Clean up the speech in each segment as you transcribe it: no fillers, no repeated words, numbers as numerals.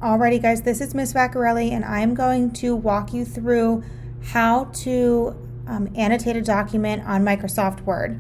Alrighty guys, this is Miss Vaccarelli and I'm going to walk you through how to annotate a document on Microsoft Word.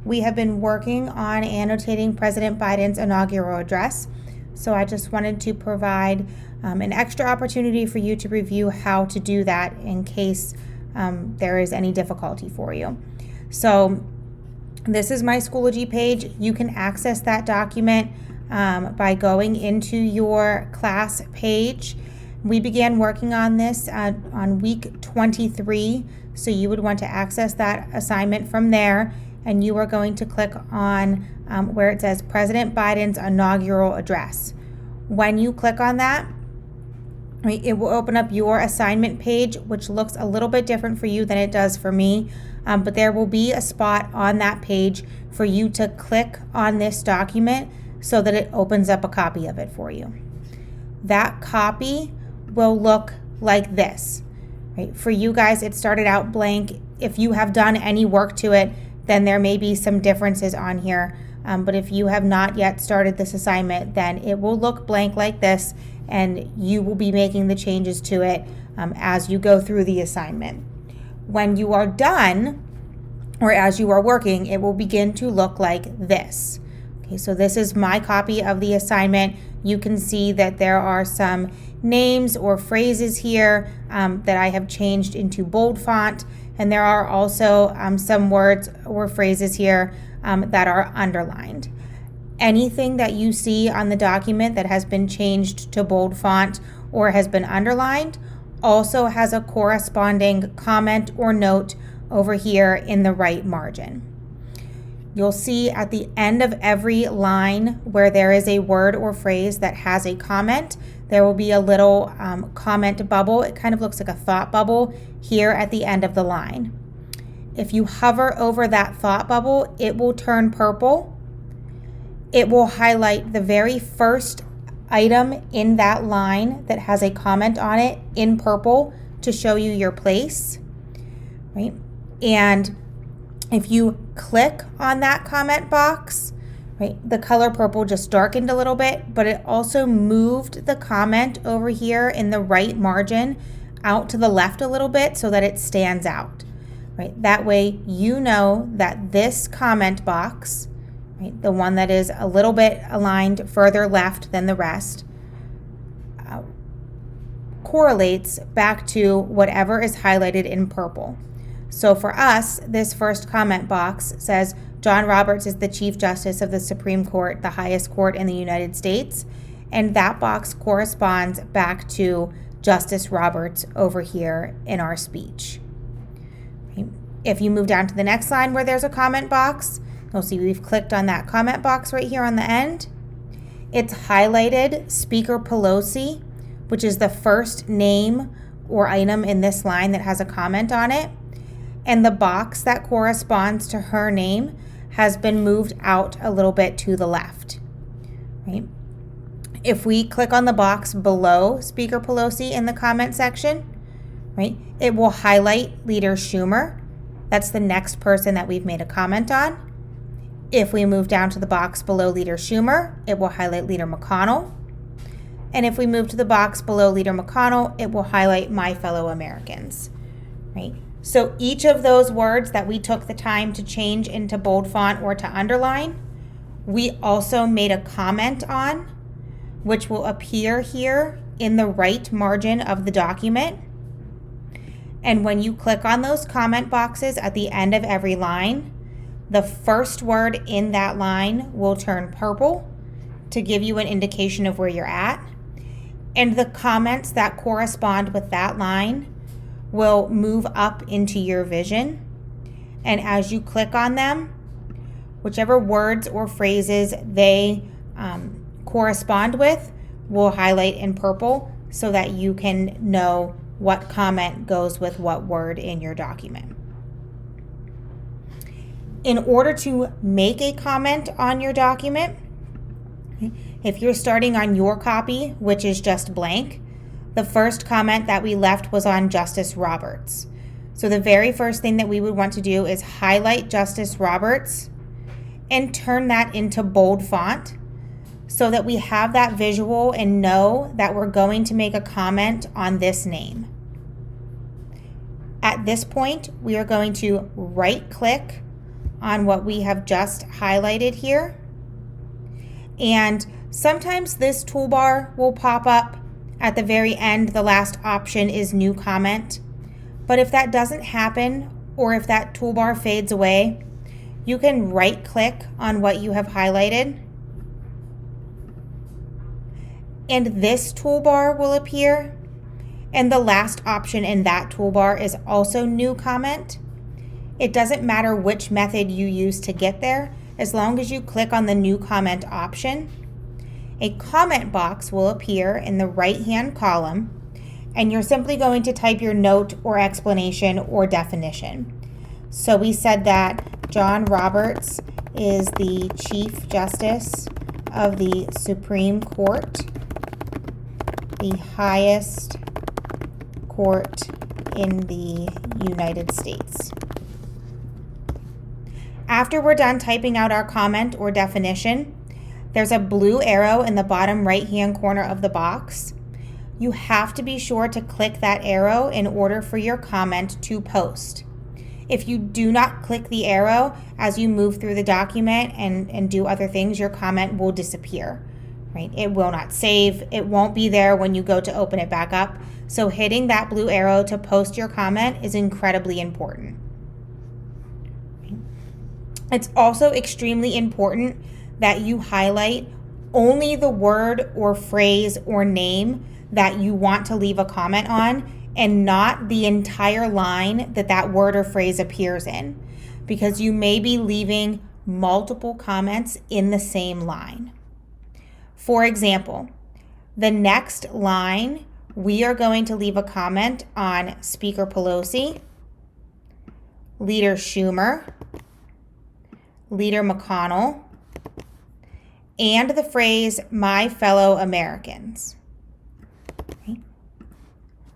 We have been working on annotating President Biden's inaugural address, so I just wanted to provide an extra opportunity for you to review how to do that in case there is any difficulty for you. So this is my Schoology page. You can access that document by going into your class page. We began working on this on week 23, so you would want to access that assignment from there, and you are going to click on where it says President Biden's inaugural address. When you click on that, it will open up your assignment page, which looks a little bit different for you than it does for me, but there will be a spot on that page for you to click on this document so that it opens up a copy of it for you. That copy will look like this. Right? For you guys, it started out blank. If you have done any work to it, then there may be some differences on here. But if you have not yet started this assignment, then it will look blank like this, and you will be making the changes to it as you go through the assignment. When you are done, or as you are working, it will begin to look like this. Okay, so this is my copy of the assignment. You can see that there are some names or phrases here that I have changed into bold font, and there are also some words or phrases here that are underlined. Anything that you see on the document that has been changed to bold font or has been underlined also has a corresponding comment or note over here in the right margin. You'll see at the end of every line where there is a word or phrase that has a comment, there will be a little comment bubble. It kind of looks like a thought bubble here at the end of the line. If you hover over that thought bubble, it will turn purple. It will highlight the very first item in that line that has a comment on it in purple to show you your place, right? And if you click on that comment box, right, the color purple just darkened a little bit, but it also moved the comment over here in the right margin out to the left a little bit so that it stands out, right? That way you know that this comment box, right, the one that is a little bit aligned further left than the rest, correlates back to whatever is highlighted in purple. So for us, this first comment box says, John Roberts is the Chief Justice of the Supreme Court, the highest court in the United States. And that box corresponds back to Justice Roberts over here in our speech. Okay. If you move down to the next line where there's a comment box, you'll see we've clicked on that comment box right here on the end. It's highlighted Speaker Pelosi, which is the first name or item in this line that has a comment on it. And the box that corresponds to her name has been moved out a little bit to the left, right? If we click on the box below Speaker Pelosi in the comment section, right, it will highlight Leader Schumer. That's the next person that we've made a comment on. If we move down to the box below Leader Schumer, it will highlight Leader McConnell. And if we move to the box below Leader McConnell, it will highlight my fellow Americans, right? So each of those words that we took the time to change into bold font or to underline, we also made a comment on, which will appear here in the right margin of the document. And when you click on those comment boxes at the end of every line, the first word in that line will turn purple to give you an indication of where you're at. And the comments that correspond with that line will move up into your vision. And as you click on them, whichever words or phrases they correspond with will highlight in purple so that you can know what comment goes with what word in your document. In order to make a comment on your document, if you're starting on your copy, which is just blank, the first comment that we left was on Justice Roberts. So the very first thing that we would want to do is highlight Justice Roberts and turn that into bold font so that we have that visual and know that we're going to make a comment on this name. At this point, we are going to right-click on what we have just highlighted here. And sometimes this toolbar will pop up at the very end. The last option is New Comment. But if that doesn't happen, or if that toolbar fades away, you can right-click on what you have highlighted, and this toolbar will appear. And the last option in that toolbar is also New Comment. It doesn't matter which method you use to get there, as long as you click on the New Comment option. A comment box will appear in the right-hand column, and you're simply going to type your note or explanation or definition. So we said that John Roberts is the Chief Justice of the Supreme Court, the highest court in the United States. After we're done typing out our comment or definition, there's a blue arrow in the bottom right-hand corner of the box. You have to be sure to click that arrow in order for your comment to post. If you do not click the arrow as you move through the document and do other things, your comment will disappear, right? It will not save. It won't be there when you go to open it back up. So hitting that blue arrow to post your comment is incredibly important. It's also extremely important that you highlight only the word or phrase or name that you want to leave a comment on, and not the entire line that that word or phrase appears in, because you may be leaving multiple comments in the same line. For example, the next line, we are going to leave a comment on Speaker Pelosi, Leader Schumer, Leader McConnell, and the phrase, my fellow Americans. Okay.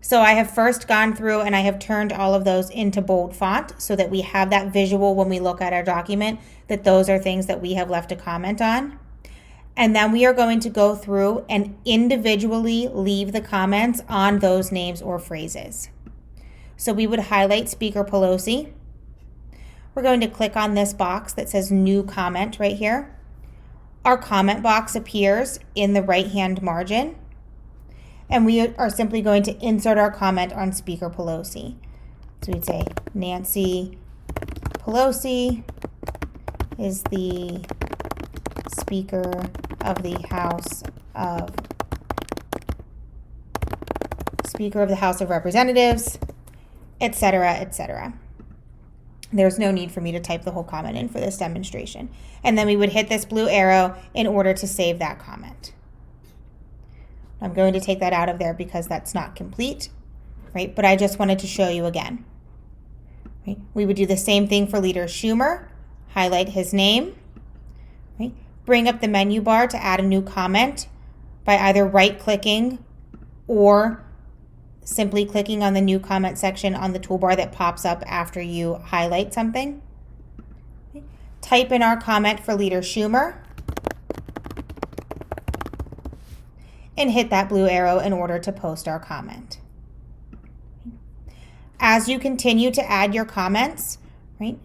So I have first gone through and I have turned all of those into bold font so that we have that visual when we look at our document, that those are things that we have left a comment on. And then we are going to go through and individually leave the comments on those names or phrases. So we would highlight Speaker Pelosi. We're going to click on this box that says New Comment right here. Our comment box appears in the right-hand margin, and we are simply going to insert our comment on Speaker Pelosi. So we'd say Nancy Pelosi is the Speaker of the House of Representatives, etc., etc. There's no need for me to type the whole comment in for this demonstration. And then we would hit this blue arrow in order to save that comment. I'm going to take that out of there because that's not complete, right? But I just wanted to show you again. Right? We would do the same thing for Leader Schumer, highlight his name, right? Bring up the menu bar to add a new comment by either right-clicking or simply clicking on the New Comment section on the toolbar that pops up after you highlight something. Type in our comment for Leader Schumer and hit that blue arrow in order to post our comment. As you continue to add your comments, right?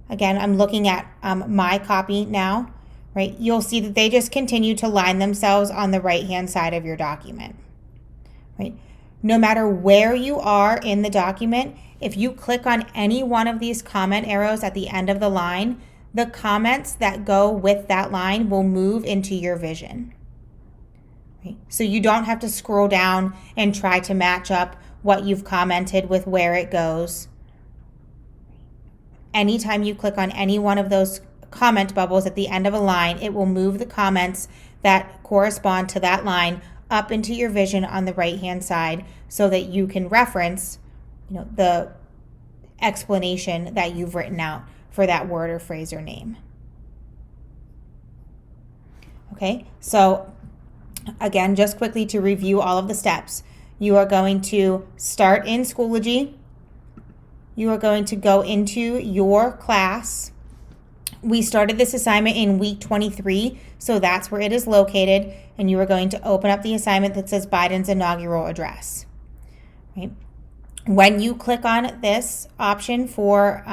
Again, I'm looking at my copy now, right? You'll see that they just continue to line themselves on the right-hand side of your document, right? No matter where you are in the document, if you click on any one of these comment arrows at the end of the line, the comments that go with that line will move into your vision. Right? So you don't have to scroll down and try to match up what you've commented with where it goes. Anytime you click on any one of those comment bubbles at the end of a line, it will move the comments that correspond to that line up into your vision on the right-hand side so that you can reference, the explanation that you've written out for that word or phrase or name. Okay, so again, just quickly to review all of the steps. You are going to start in Schoology. You are going to go into your class, We started this assignment in week 23, so that's where it is located, and you are going to open up the assignment that says Biden's inaugural address. Right? When you click on this option for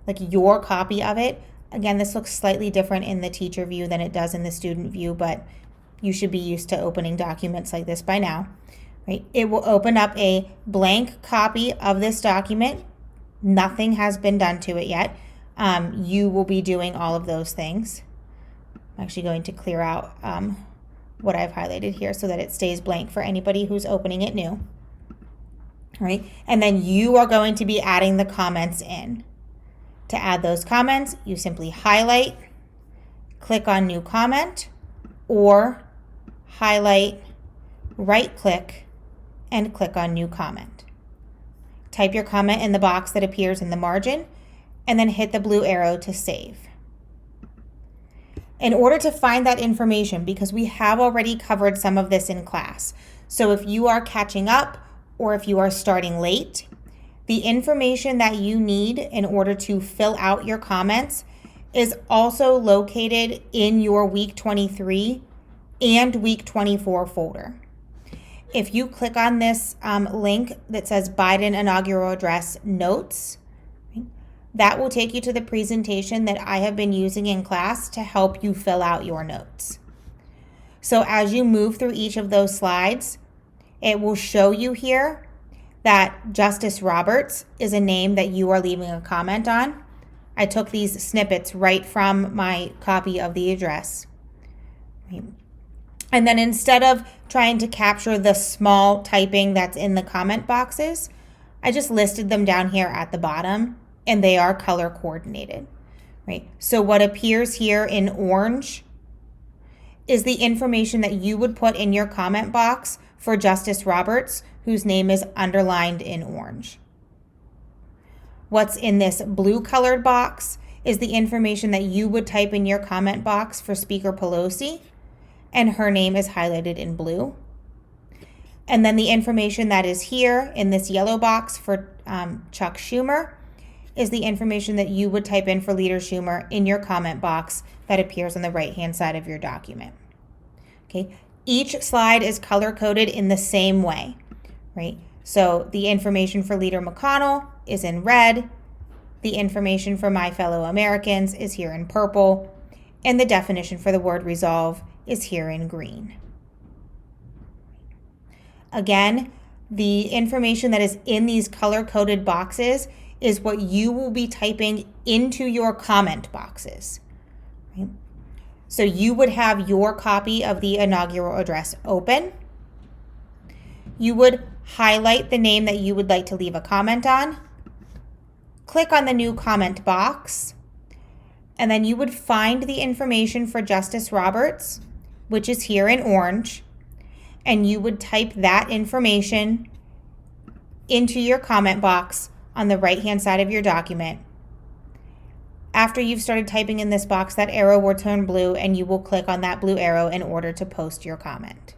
like your copy of it, again, this looks slightly different in the teacher view than it does in the student view, but you should be used to opening documents like this by now. Right? It will open up a blank copy of this document. Nothing has been done to it yet. You will be doing all of those things. I'm actually going to clear out what I've highlighted here so that it stays blank for anybody who's opening it new. All right, and then you are going to be adding the comments in. To add those comments, you simply highlight, click on New Comment, or highlight, right-click, and click on New Comment. Type your comment in the box that appears in the margin, and then hit the blue arrow to save. In order to find that information, because we have already covered some of this in class, so if you are catching up or if you are starting late, the information that you need in order to fill out your comments is also located in your week 23 and week 24 folder. If you click on this link that says Biden Inaugural Address Notes, that will take you to the presentation that I have been using in class to help you fill out your notes. So as you move through each of those slides, it will show you here that Justice Roberts is a name that you are leaving a comment on. I took these snippets right from my copy of the address. And then instead of trying to capture the small typing that's in the comment boxes, I just listed them down here at the bottom, and they are color coordinated, right? So what appears here in orange is the information that you would put in your comment box for Justice Roberts, whose name is underlined in orange. What's in this blue colored box is the information that you would type in your comment box for Speaker Pelosi, and her name is highlighted in blue. And then the information that is here in this yellow box for Chuck Schumer is the information that you would type in for Leader Schumer in your comment box that appears on the right-hand side of your document. Okay, each slide is color-coded in the same way, right? So the information for Leader McConnell is in red, the information for My Fellow Americans is here in purple, and the definition for the word resolve is here in green. Again, the information that is in these color-coded boxes is what you will be typing into your comment boxes. Right? So you would have your copy of the inaugural address open. You would highlight the name that you would like to leave a comment on, click on the new comment box, and then you would find the information for Justice Roberts, which is here in orange, and you would type that information into your comment box on the right-hand side of your document. After you've started typing in this box, that arrow will turn blue and you will click on that blue arrow in order to post your comment.